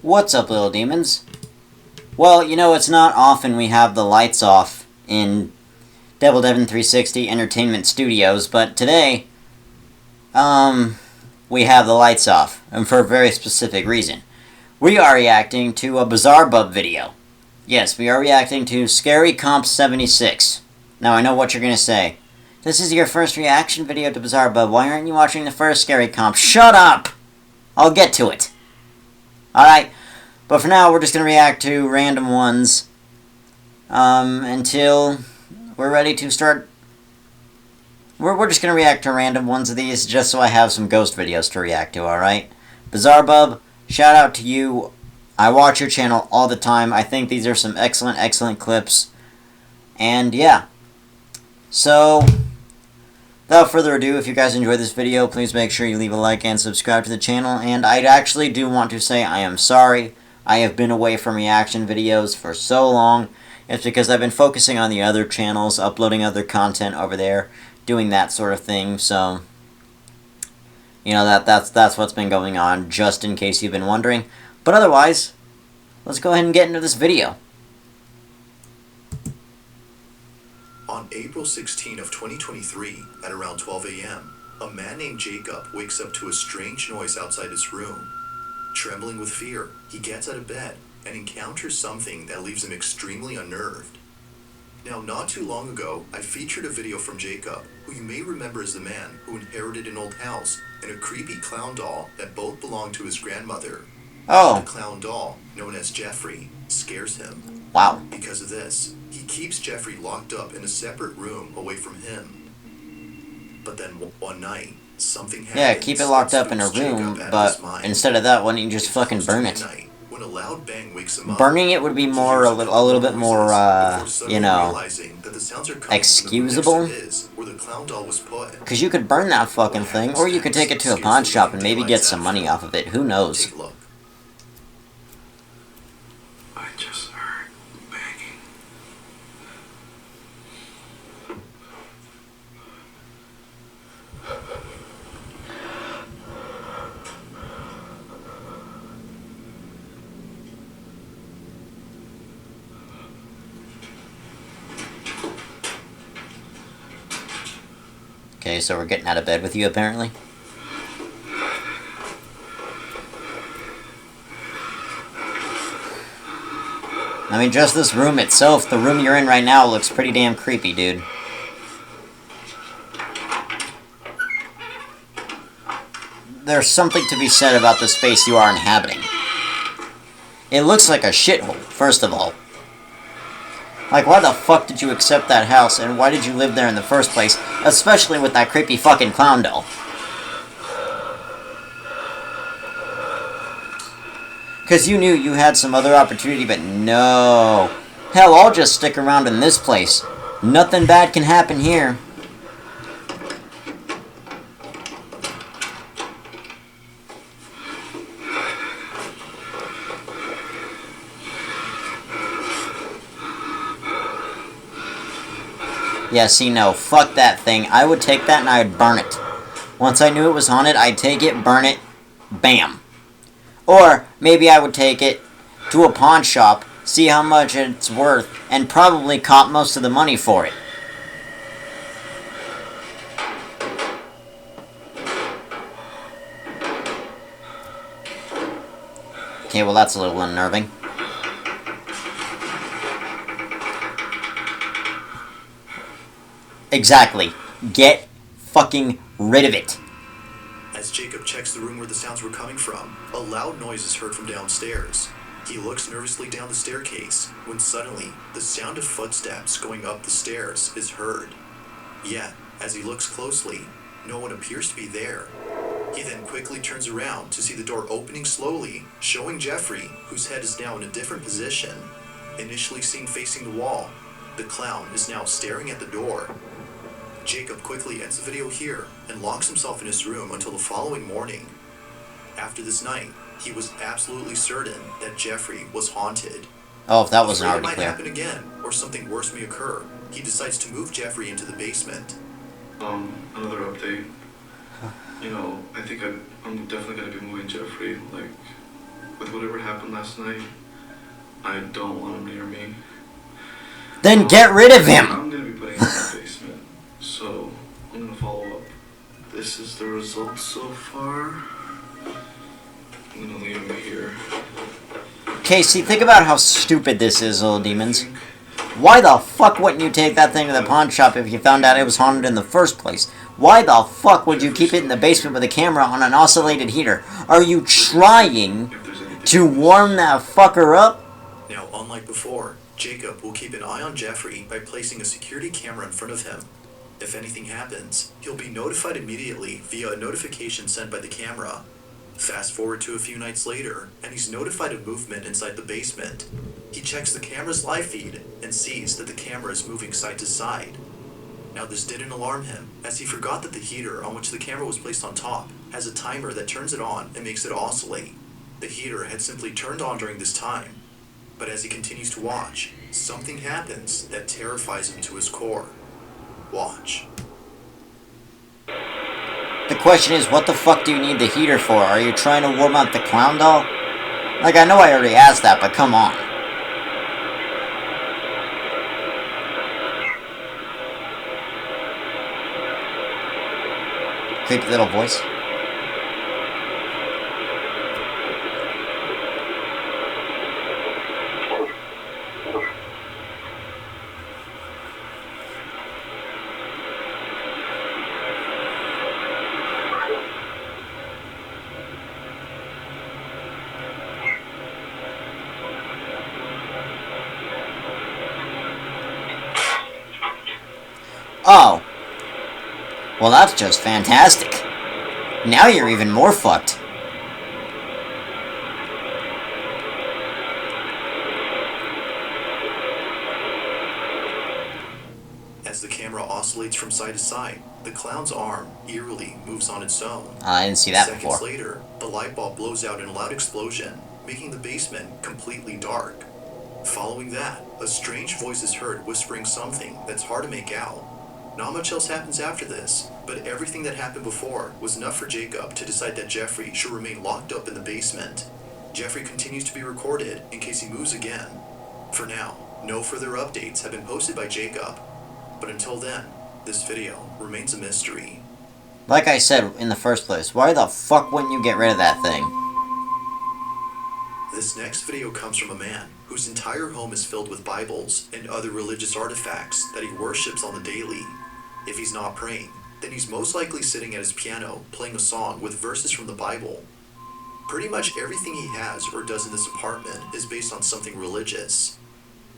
What's up, little demons? Well, you know, it's not often we have the lights off in Devil Devin 360 Entertainment Studios, but today, we have the lights off, and for a very specific reason. We are reacting to a Bizzarbub video. Yes, we are reacting to Scary Comp 76. Now, I know what you're gonna say. This is your first reaction video to Bizzarbub. Why aren't you watching the first Scary Comp? Shut up! I'll get to it. Alright, but for now, we're just gonna react to random ones, until we're ready to start. We're just gonna react to random ones of these, just so I have some ghost videos to react to, alright? Bizzarbub, shout out to you. I watch your channel all the time. I think these are some excellent clips. And yeah. So, without further ado, if you guys enjoyed this video, please make sure you leave a like and subscribe to the channel. And I actually do want to say I am sorry. I have been away from reaction videos for so long. It's because I've been focusing on the other channels, uploading other content over there, doing that sort of thing. So, you know, that's what's been going on, just in case you've been wondering. But otherwise, let's go ahead and get into this video. On April 16 of 2023, at around 12 a.m., a man named Jacob wakes up to a strange noise outside his room. Trembling with fear, he gets out of bed and encounters something that leaves him extremely unnerved. Now, not too long ago, I featured a video from Jacob, who you may remember as the man who inherited an old house and a creepy clown doll that both belonged to his grandmother. Oh. The clown doll, known as Jeffrey, scares him. Wow. Because of this, he keeps Jeffrey locked up in a separate room away from him. But then one night, something happens. Yeah, keep it locked up in a room, but instead of that, why don't you just fucking burn it? When a loud bang wakes him up, burning it would be more a little bit more, you know, excusable. Because you could burn that fucking thing, or you could take it to a pawn shop and maybe get some money off of it. Who knows? I just heard banging. Okay, so we're getting out of bed with you, apparently. I mean, just this room itself, the room you're in right now, looks pretty damn creepy, dude. There's something to be said about the space you are inhabiting. It looks like a shithole, first of all. Like, why the fuck did you accept that house, and why did you live there in the first place? Especially with that creepy fucking clown doll. Because you knew you had some other opportunity, but no. Hell, I'll just stick around in this place. Nothing bad can happen here. Yeah, see, no, fuck that thing. I would take that and I would burn it. Once I knew it was haunted, I'd take it, burn it, bam. Or, maybe I would take it to a pawn shop, see how much it's worth, and probably cop most of the money for it. Okay, well that's a little unnerving. Exactly. Get fucking rid of it. As Jacob checks the room where the sounds were coming from, a loud noise is heard from downstairs. He looks nervously down the staircase, when suddenly, the sound of footsteps going up the stairs is heard. Yet, as he looks closely, no one appears to be there. He then quickly turns around to see the door opening slowly, showing Jeffrey, whose head is now in a different position. Initially seen facing the wall, the clown is now staring at the door. Jacob quickly ends the video here and locks himself in his room until the following morning. After this night, he was absolutely certain that Jeffrey was haunted. Oh, if that wasn't already clear. It might happen again, or something worse may occur. He decides to move Jeffrey into the basement. Another update. You know, I think I'm definitely gonna be moving Jeffrey, like, with whatever happened last night, I don't want him near me. Then get rid of him! I'm gonna be putting him in the basement, so I'm gonna follow up. This is the result so far. I'm gonna leave him here. Casey, think about how stupid this is, little demons. Why the fuck wouldn't you take that thing to the pawn shop if you found out it was haunted in the first place? Why the fuck would you keep it in the basement with a camera on an oscillated heater? Are you trying to warm that fucker up? Now, unlike before, Jacob will keep an eye on Jeffrey by placing a security camera in front of him. If anything happens, he'll be notified immediately via a notification sent by the camera. Fast forward to a few nights later, and he's notified of movement inside the basement. He checks the camera's live feed and sees that the camera is moving side to side. Now this didn't alarm him, as he forgot that the heater on which the camera was placed on top has a timer that turns it on and makes it oscillate. The heater had simply turned on during this time. But as he continues to watch, something happens that terrifies him to his core. Watch. The question is, what the fuck do you need the heater for? Are you trying to warm up the clown doll? Like, I know I already asked that, but come on. Creepy little voice. Oh. Well, that's just fantastic. Now you're even more fucked. As the camera oscillates from side to side, the clown's arm eerily moves on its own. I didn't see that Seconds before. later, the light bulb blows out in a loud explosion, making the basement completely dark. Following that, a strange voice is heard whispering something that's hard to make out. Not much else happens after this, but everything that happened before was enough for Jacob to decide that Jeffrey should remain locked up in the basement. Jeffrey continues to be recorded in case he moves again. For now, no further updates have been posted by Jacob, but until then, this video remains a mystery. Like I said in the first place, why the fuck wouldn't you get rid of that thing? This next video comes from a man whose entire home is filled with Bibles and other religious artifacts that he worships on the daily. If he's not praying, then he's most likely sitting at his piano playing a song with verses from the Bible. Pretty much everything he has or does in this apartment is based on something religious.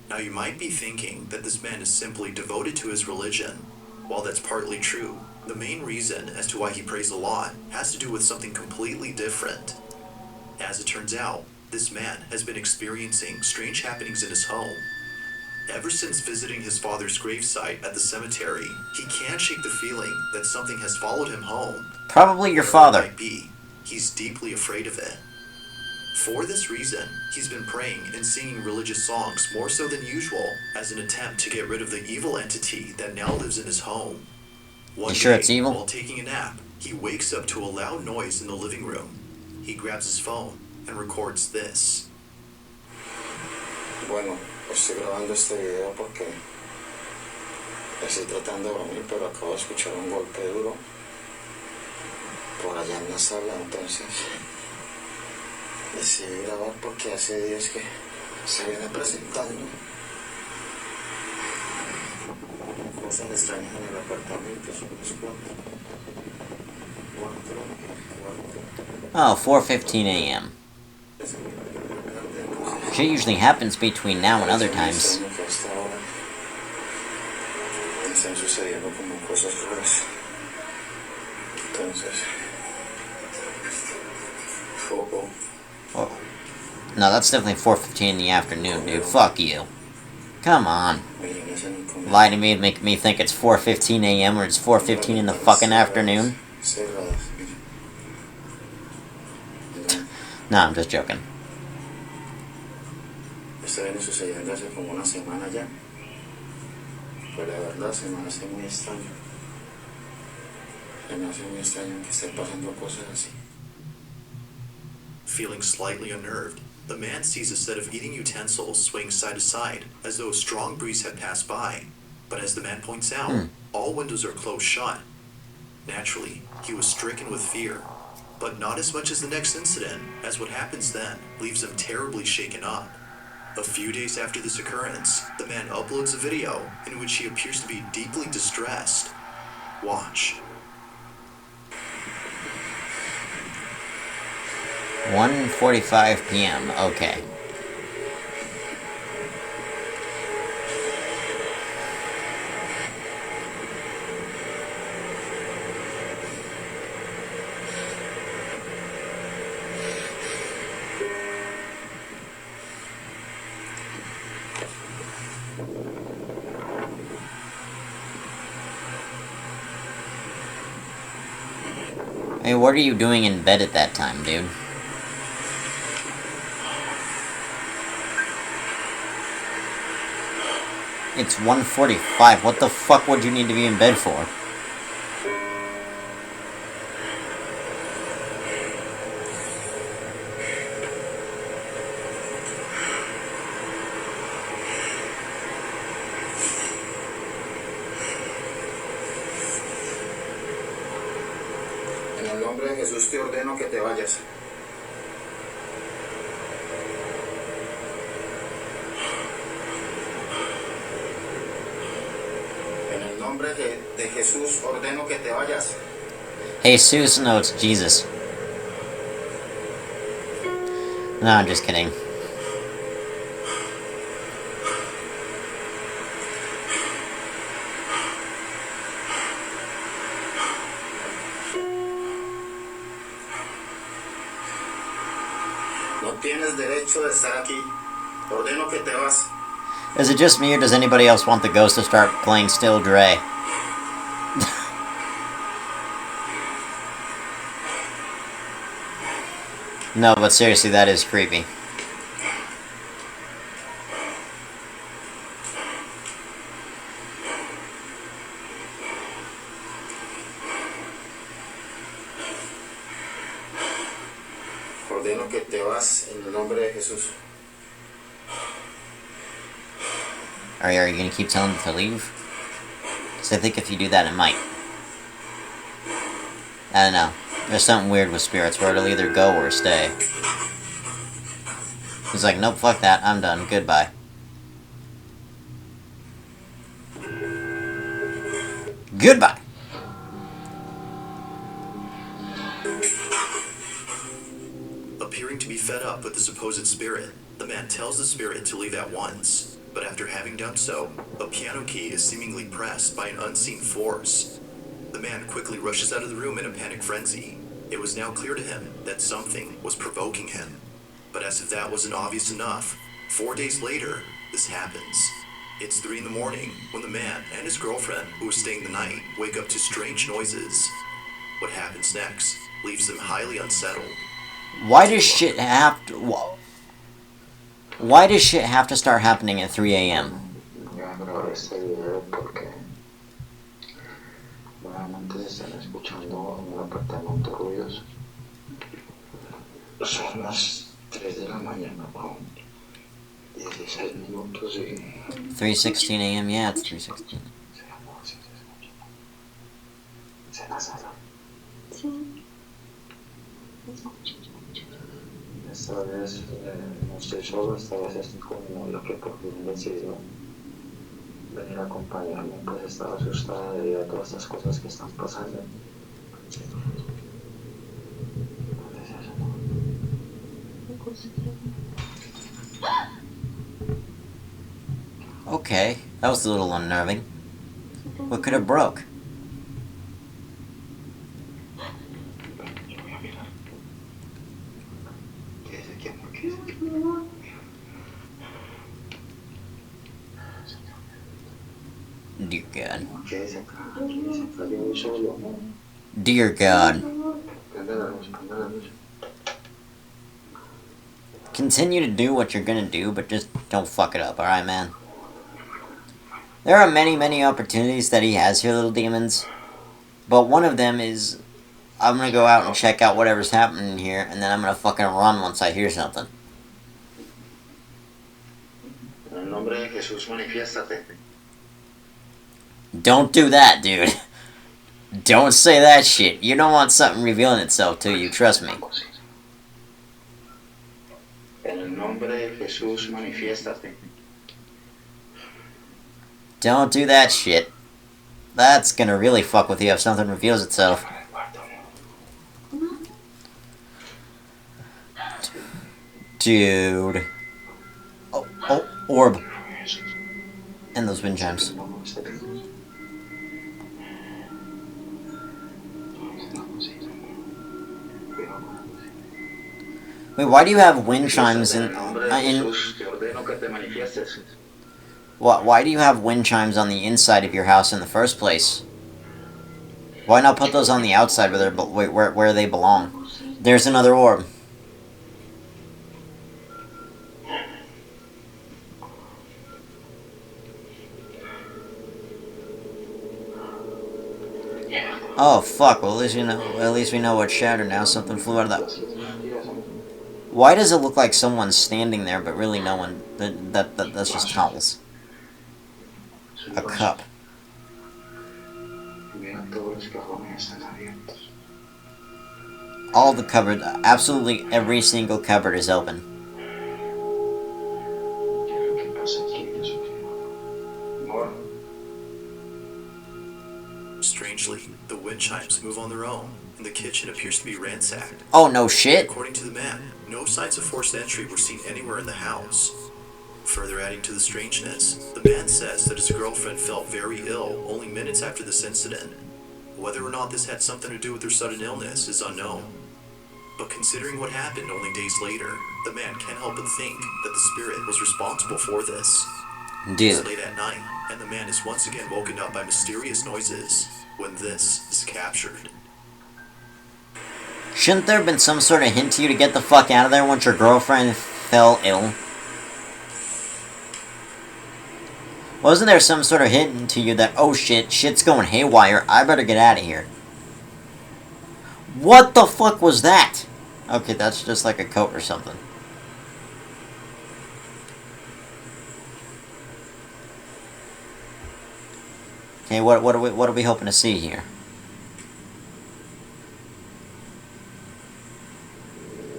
Now you might be thinking that this man is simply devoted to his religion. While that's partly true, the main reason as to why he prays a lot has to do with something completely different. As it turns out, this man has been experiencing strange happenings in his home. Ever since visiting his father's gravesite at the cemetery, he can't shake the feeling that something has followed him home. Probably your Whatever father. it might be, he's deeply afraid of it. For this reason, he's been praying and singing religious songs more so than usual as an attempt to get rid of the evil entity that now lives in his home. One You sure day, it's evil? while taking a nap, he wakes up to a loud noise in the living room. He grabs his phone and records this. Bueno, estoy grabando este video porque estoy tratando de dormir, pero acabo de escuchar un golpe duro por allá en la sala, entonces decidí grabar porque hace días que se viene presentando cosas extrañas en el apartamento, son los cuatro. Oh, 4:15 a.m. Shit usually happens between now and other times. Están sucediendo como cosas raras. Entonces, Oh. No, that's definitely 4:15 in the afternoon, dude. Fuck you. Come on. Lie to me and make me think it's 4:15 a.m. or it's 4:15 in the fucking afternoon. No, I'm just joking. Esto viene sucediendo hace como una semana ya. Pero la verdad se me hace muy extraño. Se me hace muy extraño que estén pasando cosas así. Feeling slightly unnerved, the man sees a set of eating utensils swaying side to side as though a strong breeze had passed by. But as the man points out, all windows are closed shut. Naturally, he was stricken with fear, but not as much as the next incident, as what happens then leaves him terribly shaken up. A few days after this occurrence, the man uploads a video in which he appears to be deeply distressed. Watch. 1:45 p.m. Okay. Hey, what are you doing in bed at that time, dude? It's 1:45. What the fuck would you need to be in bed for? En el nombre de Jesús te ordeno que te vayas. En el nombre de Jesús ordeno que te vayas. Jesus, no, it's Jesus. No, I'm just kidding. No tienes derecho de estar aquí. Ordeno que te vas. Is it just me, or does anybody else want the ghost to start playing Still Dre? No, but seriously, that is creepy. Ordeno que te vas en el nombre de Jesús. Are you gonna keep telling them to leave? Because I think if you do that, it might. I don't know. There's something weird with spirits where it'll either go or stay. He's like, nope, fuck that, I'm done, goodbye. Goodbye! Appearing to be fed up with the supposed spirit, the man tells the spirit to leave at once. But after having done so, a piano key is seemingly pressed by an unseen force. The man quickly rushes out of the room in a panic frenzy. It was now clear to him that something was provoking him. But as if that wasn't obvious enough, 4 days later, this happens. It's 3 in the morning when the man and his girlfriend, who was staying the night, wake up to strange noises. What happens next leaves them highly unsettled. Why does shit have to... Why does shit have to start happening at 3 a.m.? Ya grabé este video porque nuevamente se están escuchando en un apartamento ruidos. Son las 3 de la mañana con 16 minutos y... 3:16 a.m.? Yeah, it's 3:16. ¿Se la sala? Sí. Esta vez no estoy solo, esta vez estoy con mi novia que por fin decidió venir a acompañarme, pues estaba asustada debido a todas estas cosas que están pasando. Okay, that was a little unnerving. What could have broke? Dear God. Dear God. Continue to do what you're gonna do, but just don't fuck it up, alright, man? There are many, many opportunities that he has here, little demons. But one of them is I'm gonna go out and check out whatever's happening here, and then I'm gonna fucking run once I hear something. En el nombre de Jesús, manifiéstate. Don't do that, dude. Don't say that shit. You don't want something revealing itself to you, trust me. En el nombre de Jesús, manifiéstate. Don't do that shit. That's gonna really fuck with you if something reveals itself. Dude. Oh, orb. And those wind chimes. Wait, why do you have wind chimes in why do you have wind chimes on the inside of your house in the first place? Why not put those on the outside where they belong? There's another orb. Oh fuck! Well, at least we know what's shattered now. Something flew out of that. Why does it look like someone's standing there, but really no one? That's just towels. A cup. All the cupboard, absolutely every single cupboard is open. Strangely, the wind chimes move on their own, and the kitchen appears to be ransacked. Oh, no shit? According to the man, no signs of forced entry were seen anywhere in the house. Further adding to the strangeness, the man says that his girlfriend felt very ill only minutes after this incident. Whether or not this had something to do with her sudden illness is unknown. But considering what happened only days later, the man can't help but think that the spirit was responsible for this. Dude. It's late at night, and the man is once again woken up by mysterious noises when this is captured. Shouldn't there have been some sort of hint to you to get the fuck out of there once your girlfriend fell ill? Wasn't there some sort of hint to you that, oh shit, shit's going haywire, I better get out of here? What the fuck was that? Okay, that's just like a coat or something. Okay, what are we hoping to see here?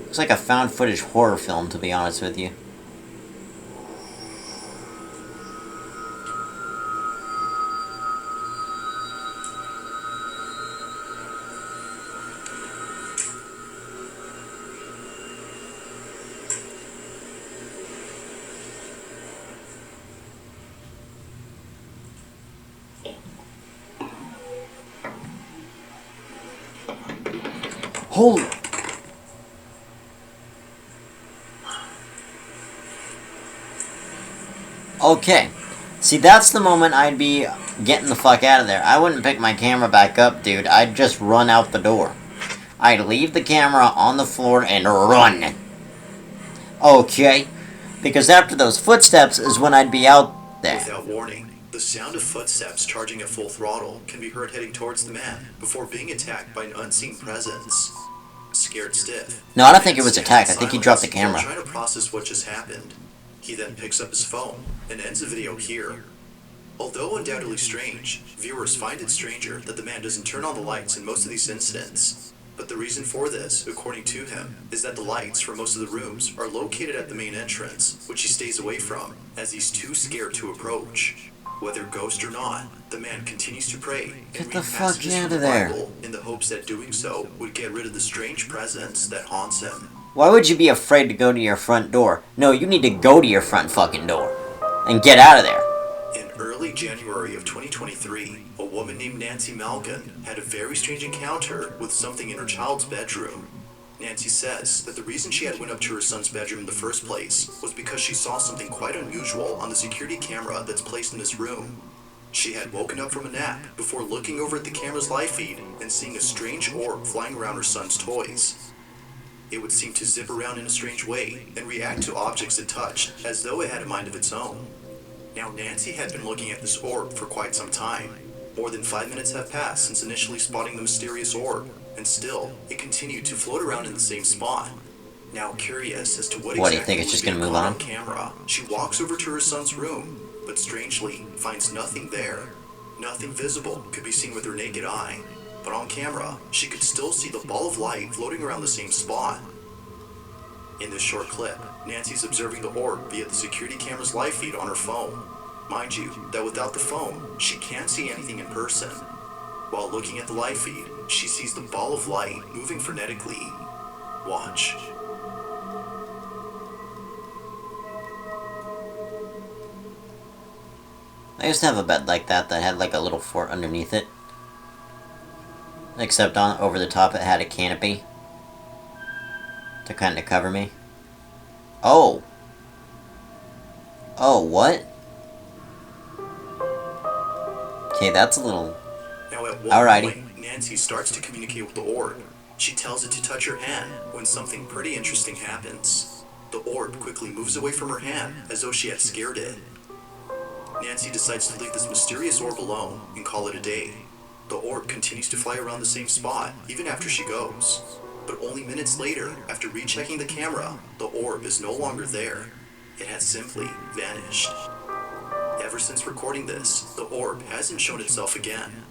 Looks like a found footage horror film, to be honest with you. Holy... Okay. See, that's the moment I'd be getting the fuck out of there. I wouldn't pick my camera back up, dude. I'd just run out the door. I'd leave the camera on the floor and run. Okay? Because after those footsteps is when I'd be out there. Without warning, the sound of footsteps charging at full throttle can be heard heading towards the man before being attacked by an unseen presence. Scared stiff. No, I don't think it was attacked. I think he dropped the camera. Trying to process what just happened. He then picks up his phone and ends the video here. Although undoubtedly strange, viewers find it stranger that the man doesn't turn on the lights in most of these incidents. But the reason for this, according to him, is that the lights for most of the rooms are located at the main entrance, which he stays away from, as he's too scared to approach. Whether ghost or not, the man continues to pray and Get read the fuck passages out from the of there. Bible in the hopes that doing so would get rid of the strange presence that haunts him. Why would you be afraid to go to your front door? No, you need to go to your front fucking door. And get out of there. In early January of 2023, a woman named Nancy Malkin had a very strange encounter with something in her child's bedroom. Nancy says that the reason she had went up to her son's bedroom in the first place was because she saw something quite unusual on the security camera that's placed in this room. She had woken up from a nap before looking over at the camera's live feed and seeing a strange orb flying around her son's toys. It would seem to zip around in a strange way and react to objects it touched as though it had a mind of its own. Now, Nancy had been looking at this orb for quite some time. More than 5 minutes have passed since initially spotting the mysterious orb, and still, it continued to float around in the same spot. Now curious as to what What, do you exactly think it's was just being gonna move caught on? camera, she walks over to her son's room, but strangely finds nothing there. Nothing visible could be seen with her naked eye, but on camera, she could still see the ball of light floating around the same spot. In this short clip, Nancy's observing the orb via the security camera's live feed on her phone. Mind you, that without the phone, she can't see anything in person. While looking at the live feed, she sees the ball of light moving frenetically. Watch. I used to have a bed like that had like a little fort underneath it. Except on over the top it had a canopy to kind of cover me. Oh. Oh, what? Okay, that's a little... Now at one Alrighty. point, Nancy starts to communicate with the orb. She tells it to touch her hand when something pretty interesting happens. The orb quickly moves away from her hand as though she had scared it. Nancy decides to leave this mysterious orb alone and call it a day. The orb continues to fly around the same spot even after she goes. But only minutes later, after rechecking the camera, the orb is no longer there. It has simply vanished. Ever since recording this, the orb hasn't shown itself again.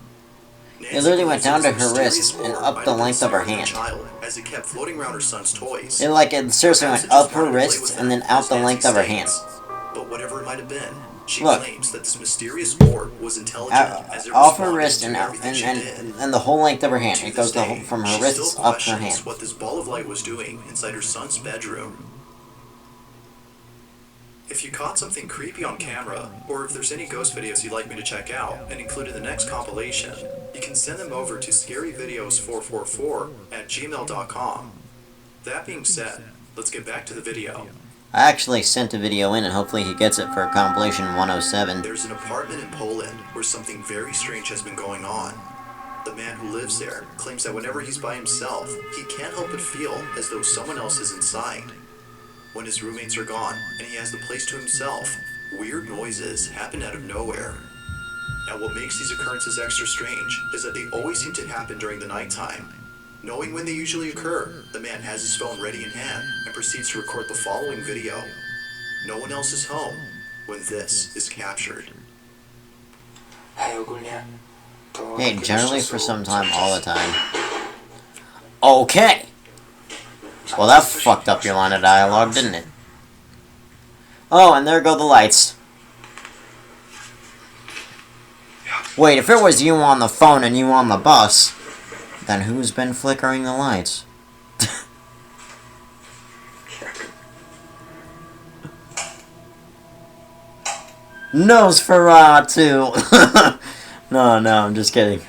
It literally went down to her Mysterious wrist and orb up might the have been length of her scaring the hand. child as it kept floating around her son's toys. It seriously Perhaps went it just up her wanted to play wrist with and them, then out as the Nancy length of her hand. states. But whatever it might have been, she Look. claims that this mysterious orb was intelligent as it Off her responded wrist to and out, everything she did. and the whole length of her hand. To It this goes the day, whole, from her she wrists still up her questions hand. what this ball of light was doing inside her son's bedroom. If you caught something creepy on camera, or if there's any ghost videos you'd like me to check out and include in the next compilation, you can send them over to scaryvideos444@gmail.com. That being said, let's get back to the video. I actually sent a video in and hopefully he gets it for compilation 107. There's an apartment in Poland where something very strange has been going on. The man who lives there claims that whenever he's by himself, he can't help but feel as though someone else is inside. When his roommates are gone and he has the place to himself, weird noises happen out of nowhere. Now what makes these occurrences extra strange is that they always seem to happen during the nighttime. Knowing when they usually occur, the man has his phone ready in hand and proceeds to record the following video. No one else is home when this is captured. Hey, generally for some time, all the time. Okay! Well, that fucked up your line of dialogue, didn't it? Oh, and there go the lights. Wait, if it was you on the phone and you on the bus, then who's been flickering the lights? Nosferatu! No, I'm just kidding.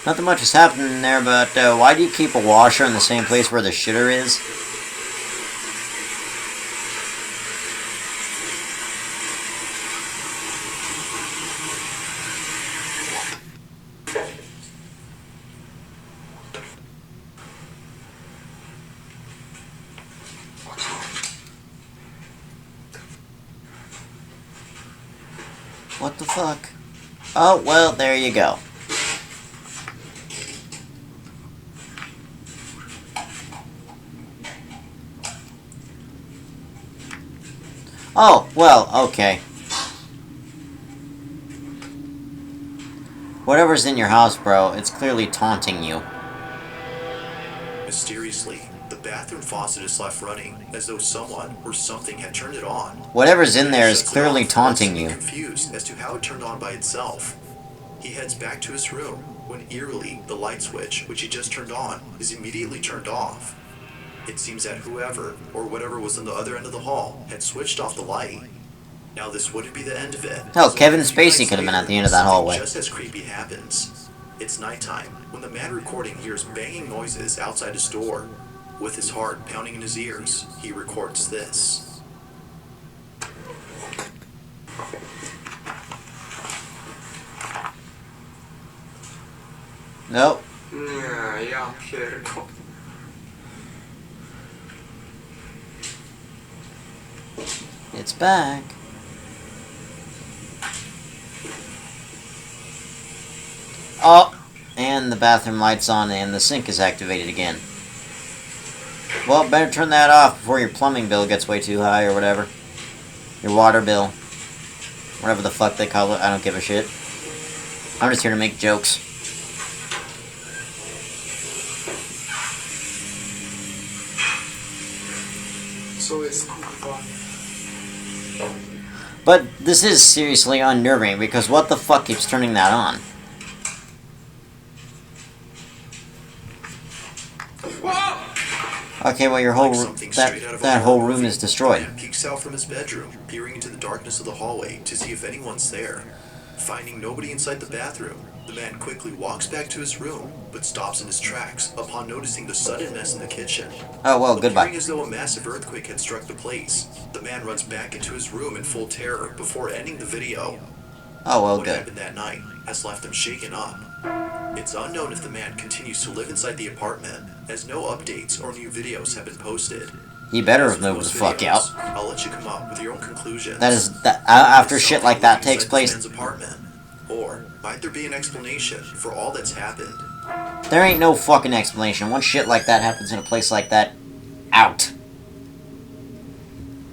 Nothing much is happening there, but why do you keep a washer in the same place where the shitter is? What the fuck? Oh, well, there you go. Oh, well, okay. Whatever's in your house, bro, it's clearly taunting you. Mysteriously, the bathroom faucet is left running as though someone or something had turned it on. Whatever's in there is Shuts it clearly off, taunting looks you. confused as to how it turned on by itself. He heads back to his room when eerily the light switch, which he just turned on, is immediately turned off. It seems that whoever or whatever was on the other end of the hall had switched off the light. Now this wouldn't be the end of it. Hell, So Kevin a few Spacey nights could have been later, at the end of that something hallway. Just as creepy happens. It's nighttime when the man recording hears banging noises outside his door. With his heart pounding in his ears, he records this. Nope. Nie, ja pierdolę. It's back. Oh, and the bathroom light's on and the sink is activated again. Well, better turn that off before your plumbing bill gets way too high or whatever. Your water bill. Whatever the fuck they call it, I don't give a shit. I'm just here to make jokes. So jest kurwa. But this is seriously unnerving because what the fuck keeps turning that on? Okay, well your whole that whole room is destroyed. The man peeks out from his bedroom, peering into the darkness of the hallway to see if anyone's there. Finding nobody inside the bathroom, the man quickly walks back to his room, but stops in his tracks upon noticing the sudden mess in the kitchen. Oh well, goodbye. Appearing as though a massive earthquake had struck the place, the man runs back into his room in full terror before ending the video. Oh well, What good. happened that night has left him shaken up. It's unknown if the man continues to live inside the apartment, as no updates or new videos have been posted. He better As have with moved the most fuck out. videos, I'll let you come up with your own conclusions. That is that after Is shit something like that living takes inside place. this man's apartment? Or might there be an explanation for all that's happened? There ain't no fucking explanation. Once shit like that happens in a place like that, out.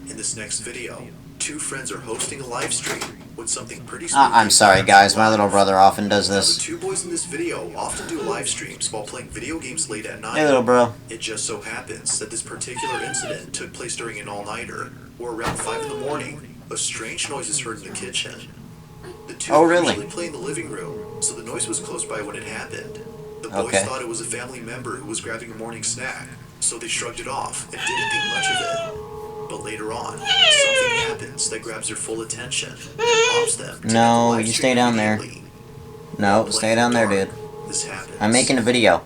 In this next video, two friends are hosting a live stream when something pretty I'm sorry, guys. My little brother often does Now, the this. two boys in this video often do live streams while playing video games late at night. Hey, little bro. It just so happens that this particular incident took place during an all-nighter, or around 5 in the morning. A strange noise is heard in the kitchen. The two Oh, really? usually play in the living room, so the noise was close by when it happened. The boys Okay. thought it was a family member who was grabbing a morning snack, so they shrugged it off and didn't think much of it. But later on, something happens that grabs their full attention and prompts them to No, get the live you stream stay down there. immediately. No, Playing stay in down the there, dark, dude. This happens. I'm making a video.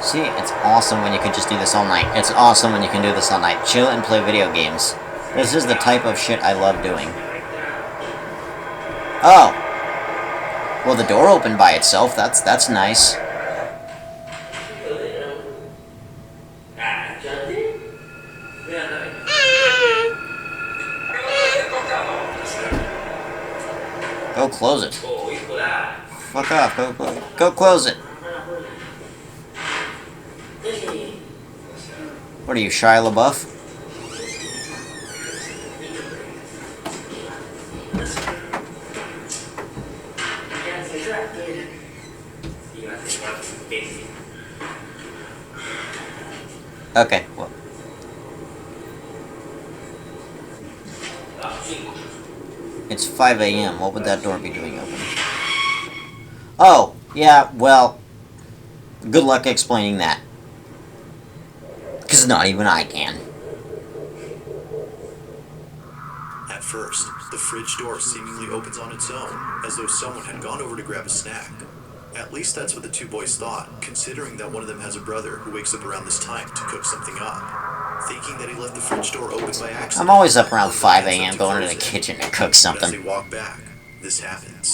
See, it's awesome when you can just do this all night. It's awesome when you can do this all night. Chill and play video games. This is the type of shit I love doing. Oh! Well, the door opened by itself. That's nice. Go close it. Fuck off. Go close it. What are you, Shia LaBeouf? Okay, well. It's 5 a.m. What would that door be doing open? Oh, yeah, well, good luck explaining that. Because not even I can. At first, the fridge door seemingly opens on its own, as though someone had gone over to grab a snack. At least that's what the two boys thought, considering that one of them has a brother who wakes up around this time to cook something up. Thinking that he left the fridge door open by accident. I'm always up around one of them 5 gets up a.m. to going to close the it. kitchen to cook But as they something. walk back, this happens.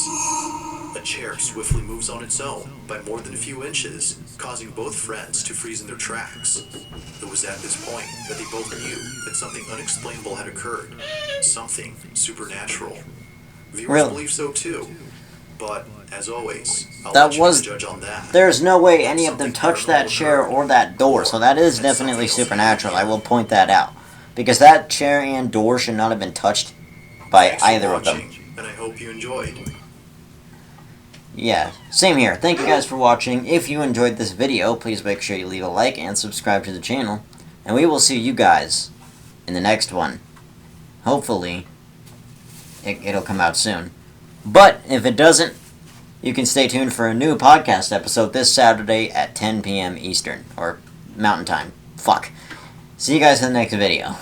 A chair swiftly moves on its own by more than a few inches, causing both friends to freeze in their tracks. It was at this point that they both knew that something unexplainable had occurred. Something supernatural. Viewers Really? believe so too. But, as always, I'll That let you was- judge on that. There's no way any of them touched that chair or that door, so that is definitely supernatural. I will point that out. Because that chair and door should not have been touched by Thanks for either of them. watching, and I hope you enjoyed. Yeah, same here. Thank you guys for watching. If you enjoyed this video, please make sure you leave a like and subscribe to the channel. And we will see you guys in the next one. Hopefully, it'll come out soon. But if it doesn't, you can stay tuned for a new podcast episode this Saturday at 10 p.m. Eastern, or Mountain Time. Fuck. See you guys in the next video.